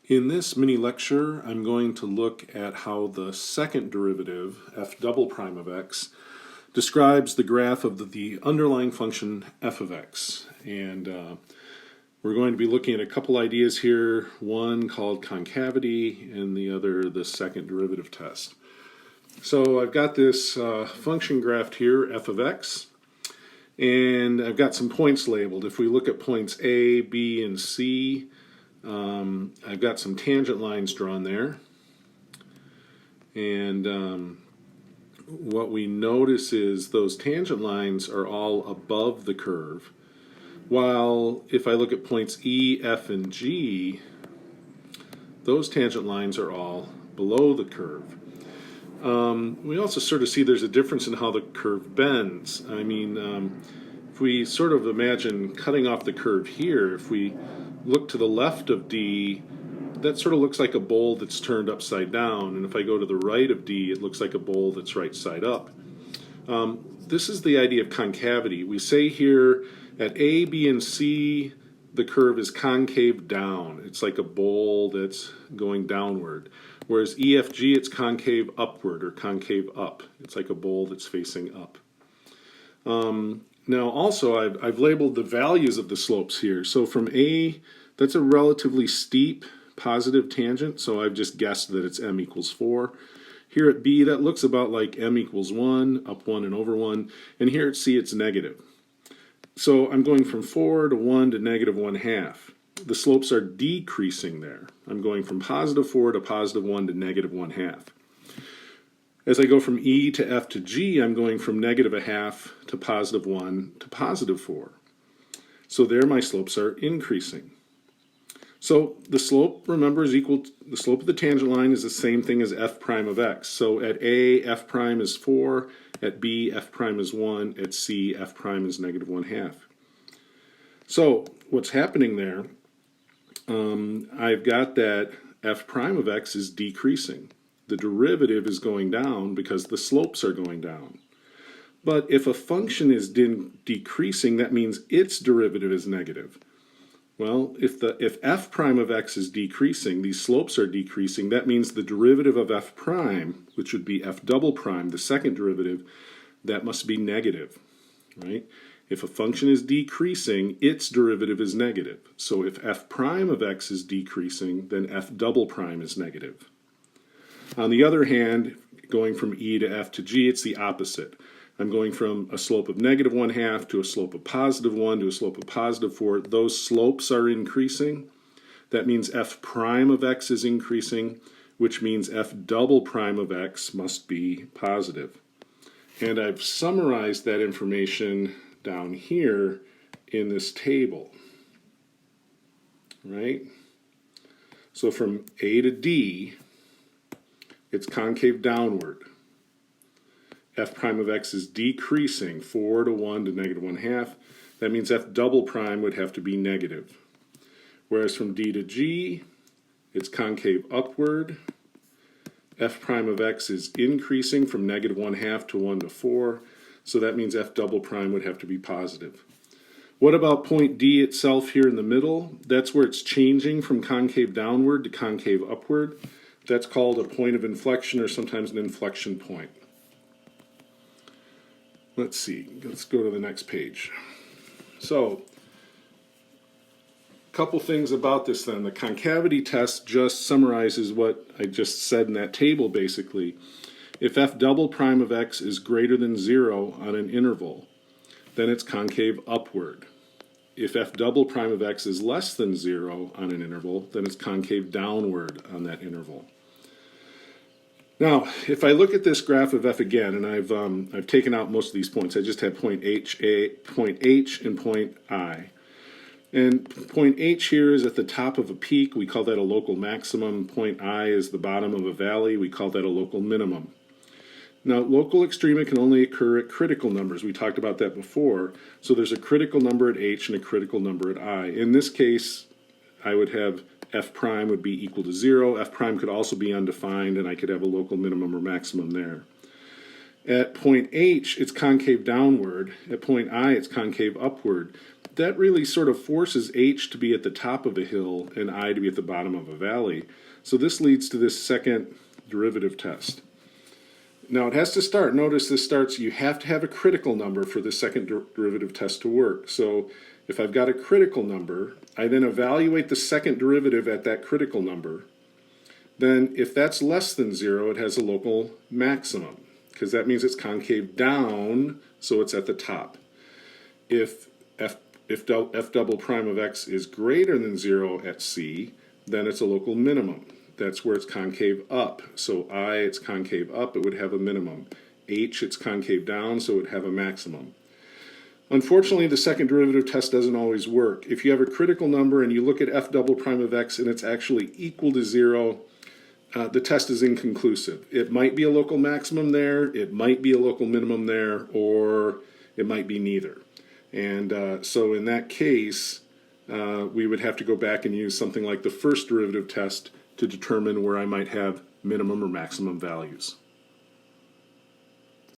In this mini lecture, I'm going to look at how the second derivative, f double prime of x, describes the graph of the underlying function f of x. And we're going to be looking at a couple ideas here, one called concavity and the other the second derivative test. So I've got this function graphed here, f of x, and I've got some points labeled. If we look at points A, B, and C, I've got some tangent lines drawn there, and what we notice is those tangent lines are all above the curve, while if I look at points E, F, and G, those tangent lines are all below the curve. We also sort of see there's a difference in how the curve bends. I mean, if we sort of imagine cutting off the curve here, if we look to the left of D, that sort of looks like a bowl that's turned upside down, and if I go to the right of D, it looks like a bowl that's right side up. This is the idea of concavity. We say here at A, B, and C, the curve is concave down. It's like a bowl that's going downward. Whereas EFG, it's concave upward or concave up. It's like a bowl that's facing up. Now also I've labeled the values of the slopes here. So from A, that's a relatively steep positive tangent, so I've just guessed that it's m equals 4. Here at B, that looks about like m equals 1, up 1 and over 1, and here at C it's negative. So I'm going from 4 to 1 to negative 1/2. The slopes are decreasing there. I'm going from positive 4 to positive 1 to negative 1/2. As I go from E to F to G, I'm going from negative 1/2 to positive 1 to positive 4. So there my slopes are increasing. So the slope, remember, is equal to, the slope of the tangent line is the same thing as f prime of x. So at A, f prime is 4, at B, f prime is 1, at C, f prime is negative 1/2. So what's happening there, I've got that f prime of x is decreasing. The derivative is going down because the slopes are going down. But if a function is decreasing, that means its derivative is negative. Well, if f prime of x is decreasing, these slopes are decreasing, that means the derivative of f prime, which would be f double prime, the second derivative, that must be negative, right? If a function is decreasing, its derivative is negative. So if f prime of x is decreasing, then f double prime is negative. On the other hand, going from E to F to G, it's the opposite. I'm going from a slope of negative 1/2 to a slope of positive 1 to a slope of positive 4. Those slopes are increasing. That means f prime of x is increasing, which means f double prime of x must be positive. And I've summarized that information down here in this table, right? So from A to D, it's concave downward. F prime of x is decreasing 4 to 1 to negative 1/2. That means f double prime would have to be negative. Whereas from D to G, it's concave upward. F prime of x is increasing from negative 1/2 to 1 to 4. So that means f double prime would have to be positive. What about point D itself here in the middle? That's where it's changing from concave downward to concave upward. That's called a point of inflection, or sometimes an inflection point. Let's see, let's go to the next page. So, a couple things about this then. The concavity test just summarizes what I just said in that table basically. If f double prime of x is greater than 0 on an interval, then it's concave upward. If f double prime of x is less than 0 on an interval, then it's concave downward on that interval. Now, if I look at this graph of f again, and I've taken out most of these points. I just have point H, and point I. And point H here is at the top of a peak. We call that a local maximum. Point I is the bottom of a valley. We call that a local minimum. Now, local extrema can only occur at critical numbers. We talked about that before. So there's a critical number at H and a critical number at I. In this case, I would have f prime would be equal to 0. F prime could also be undefined, and I could have a local minimum or maximum there. At point H, it's concave downward. At point I, it's concave upward. that really sort of forces h to be at the top of a hill and I to be at the bottom of a valley. So this leads to this second derivative test. Now it has to start. Notice this starts, you have to have a critical number for the second derivative test to work. So if I've got a critical number, I then evaluate the second derivative at that critical number. Then if that's less than 0, it has a local maximum, because that means it's concave down, so it's at the top. If f double prime of x is greater than 0 at c, then it's a local minimum. That's where it's concave up. So I, it's concave up, it would have a minimum. H, it's concave down, so it would have a maximum. Unfortunately, the second derivative test doesn't always work. If you have a critical number and you look at f double prime of x and it's actually equal to 0, the test is inconclusive. It might be a local maximum there, it might be a local minimum there, or it might be neither. And so in that case, we would have to go back and use something like the first derivative test to determine where I might have minimum or maximum values.